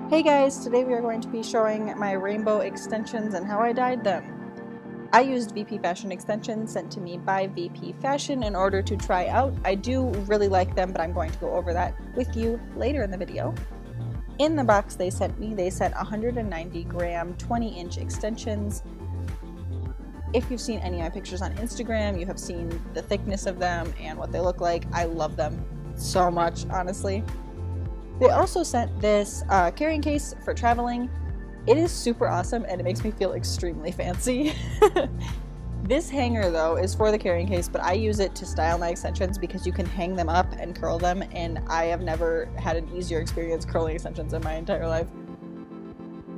Hey guys, today we are going to be showing my rainbow extensions and how I dyed them. I used VP Fashion extensions sent to me by VP Fashion in order to try out. I do really like them, but I'm going to go over that with you later in the video. In the box they sent me, they sent 190 gram 20-inch extensions. If you've seen any of my pictures on Instagram, you have seen the thickness of them and what they look like. I love them so much, honestly. They also sent this carrying case for traveling. It is super awesome and it makes me feel extremely fancy. This hanger though is for the carrying case, but I use it to style my extensions because you can hang them up and curl them, and I have never had an easier experience curling extensions in my entire life.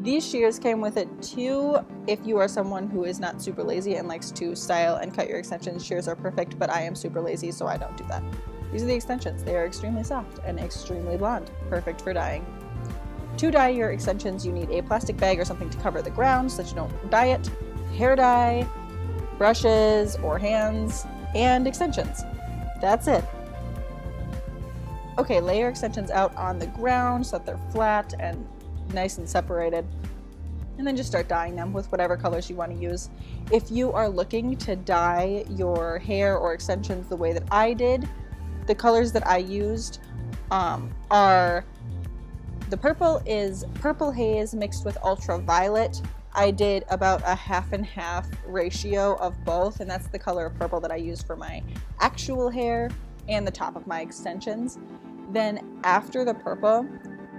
These shears came with it too. If you are someone who is not super lazy and likes to style and cut your extensions, shears are perfect, but I am super lazy, so I don't do that. These are the extensions. They are extremely soft and extremely blonde, perfect for dyeing. To dye your extensions, you need a plastic bag or something to cover the ground so that you don't dye it, hair dye, brushes or hands, and extensions. That's it. Okay, lay your extensions out on the ground so that they're flat and nice and separated, and then just start dyeing them with whatever colors you want to use. If you are looking to dye your hair or extensions the way that I did, the colors that I used are, the purple is Purple Haze mixed with Ultraviolet. I did about a half and half ratio of both, and that's the color of purple that I used for my actual hair and the top of my extensions. Then after the purple,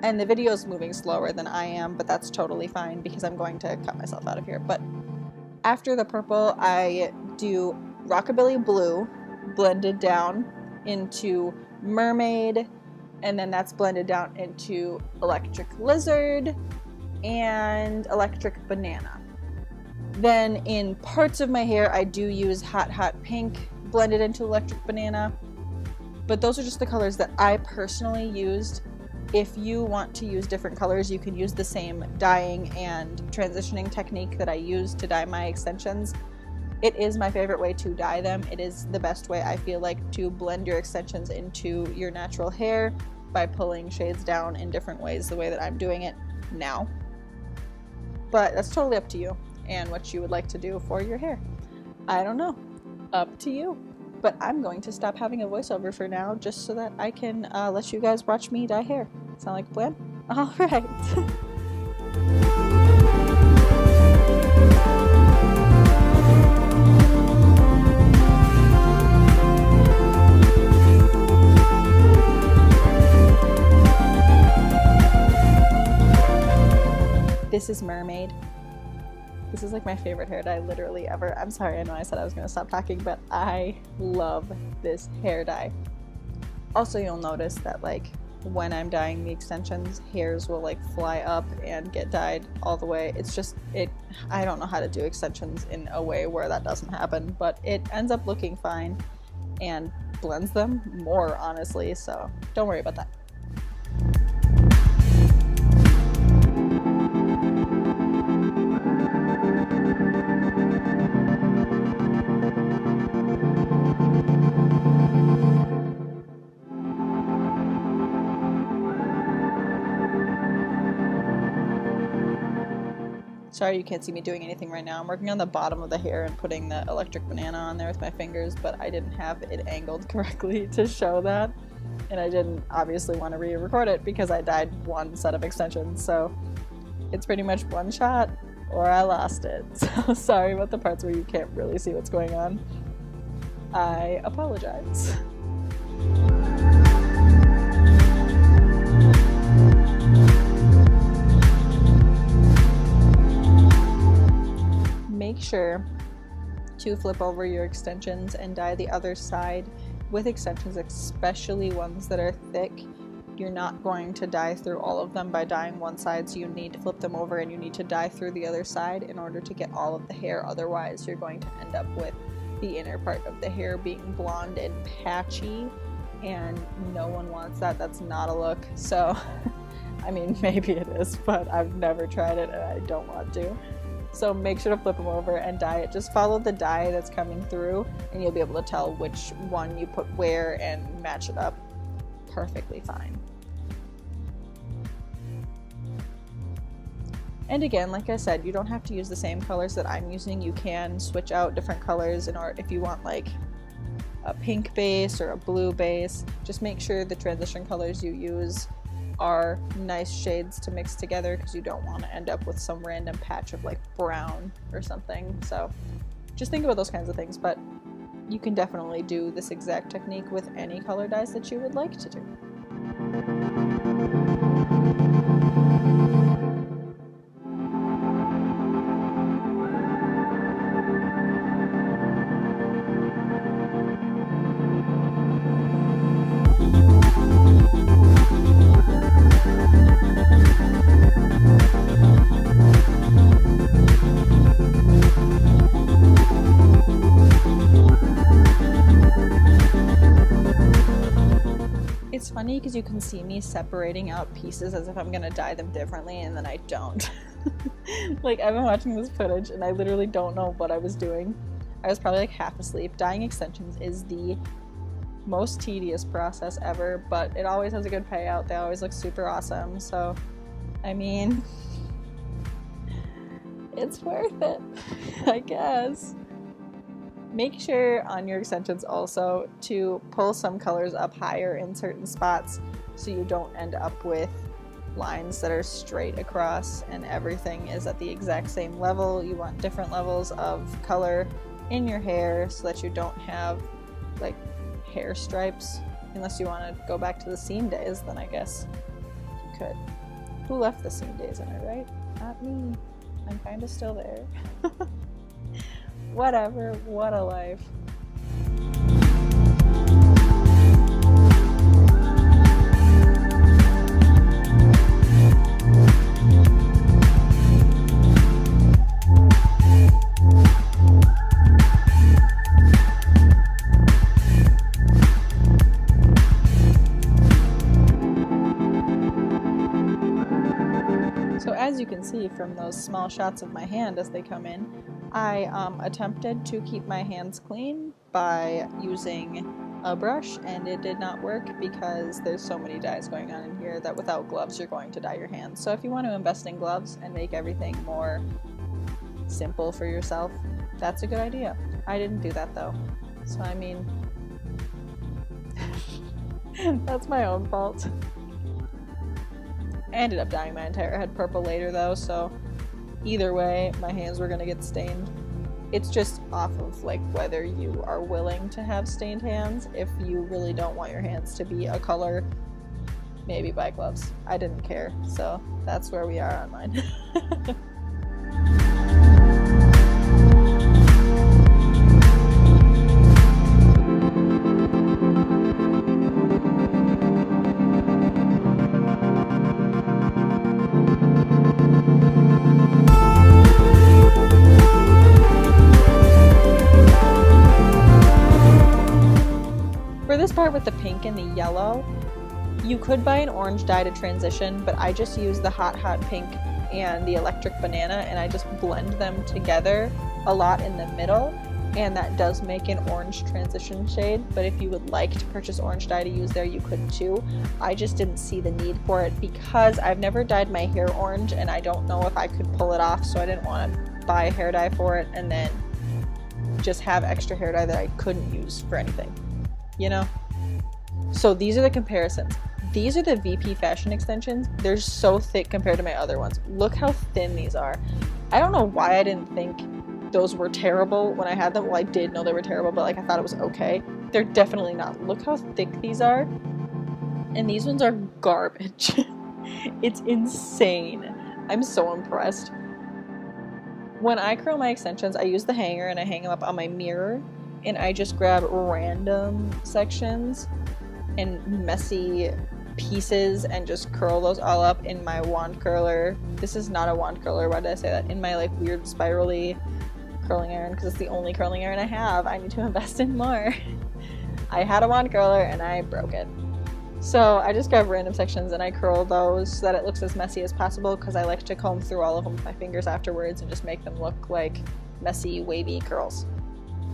and the video is moving slower than I am, but that's totally fine because I'm going to cut myself out of here. But after the purple, I do Rockabilly Blue blended down into Mermaid, and then that's blended down into Electric Lizard and Electric Banana. Then in parts of my hair I do use Hot Hot Pink blended into Electric Banana, but those are just the colors that I personally used. If you want to use different colors, you can use the same dyeing and transitioning technique that I used to dye my extensions. It is my favorite way to dye them. It is the best way, I feel like, to blend your extensions into your natural hair by pulling shades down in different ways the way that I'm doing it now. But that's totally up to you and what you would like to do for your hair. I don't know. Up to you. But I'm going to stop having a voiceover for now just so that I can let you guys watch me dye hair. Sound like a plan? All right. This is Mermaid. This is like my favorite hair dye literally ever. I'm sorry, I know I said I was going to stop talking, but I love this hair dye. Also, you'll notice that like when I'm dyeing the extensions, hairs will like fly up and get dyed all the way. It's just, I don't know how to do extensions in a way where that doesn't happen, but it ends up looking fine and blends them more, honestly, so don't worry about that. Sorry you can't see me doing anything right now. I'm working on the bottom of the hair and putting the Electric Banana on there with my fingers, but I didn't have it angled correctly to show that. And I didn't obviously want to re-record it because I dyed one set of extensions, so it's pretty much one shot or I lost it. So sorry about the parts where you can't really see what's going on. I apologize. Make sure to flip over your extensions and dye the other side. With extensions, especially ones that are thick, you're not going to dye through all of them by dyeing one side, so you need to flip them over and you need to dye through the other side in order to get all of the hair. Otherwise, you're going to end up with the inner part of the hair being blonde and patchy, and no one wants that. That's not a look. So, I mean, maybe it is, but I've never tried it and I don't want to. So make sure to flip them over and dye it. Just follow the dye that's coming through and you'll be able to tell which one you put where and match it up perfectly fine. And again, like I said, you don't have to use the same colors that I'm using. You can switch out different colors if you want like a pink base or a blue base. Just make sure the transition colors you use are nice shades to mix together, because you don't want to end up with some random patch of like brown or something. So just think about those kinds of things, but you can definitely do this exact technique with any color dyes that you would like to do. It's funny because you can see me separating out pieces as if I'm gonna dye them differently, and then I don't. Like, I've been watching this footage and I literally don't know what I was doing. I was probably like half asleep. Dyeing extensions is the most tedious process ever, but it always has a good payout. They always look super awesome, so I mean, it's worth it, I guess. Make sure on your extensions also to pull some colors up higher in certain spots so you don't end up with lines that are straight across and everything is at the exact same level. You want different levels of color in your hair so that you don't have like hair stripes. Unless you want to go back to the seam days, then I guess you could. Who left the seam days in it, right? Not me. I'm kind of still there. Whatever, what a life. So as you can see from those small shots of my hand as they come in, I attempted to keep my hands clean by using a brush, and it did not work because there's so many dyes going on in here that without gloves you're going to dye your hands. So if you want to invest in gloves and make everything more simple for yourself, that's a good idea. I didn't do that though. So I mean, that's my own fault. I ended up dyeing my entire head purple later though, so either way, my hands were gonna get stained. It's just off of like whether you are willing to have stained hands. If you really don't want your hands to be a color, maybe buy gloves. I didn't care, so that's where we are on mine. For this part with the pink and the yellow, you could buy an orange dye to transition, but I just use the Hot Hot Pink and the Electric Banana, and I just blend them together a lot in the middle, and that does make an orange transition shade. But if you would like to purchase orange dye to use there, you could too. I just didn't see the need for it because I've never dyed my hair orange and I don't know if I could pull it off, so I didn't want to buy a hair dye for it and then just have extra hair dye that I couldn't use for anything, you know? So these are the comparisons. These are the VP Fashion extensions. They're so thick compared to my other ones. Look how thin these are. I don't know why I didn't think those were terrible when I had them. Well, I did know they were terrible, but like I thought it was okay. They're definitely not. Look how thick these are. And these ones are garbage. It's insane. I'm so impressed. When I curl my extensions, I use the hanger and I hang them up on my mirror, and I just grab random sections and messy pieces and just curl those all up in my wand curler. This is not a wand curler, why did I say that? In my like weird spirally curling iron, because it's the only curling iron I have. I need to invest in more. I had a wand curler and I broke it. So I just grab random sections and I curl those so that it looks as messy as possible, because I like to comb through all of them with my fingers afterwards and just make them look like messy, wavy curls.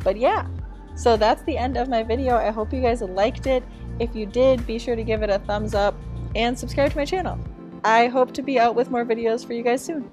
But yeah, so that's the end of my video. I hope you guys liked it. If you did, be sure to give it a thumbs up and subscribe to my channel. I hope to be out with more videos for you guys soon.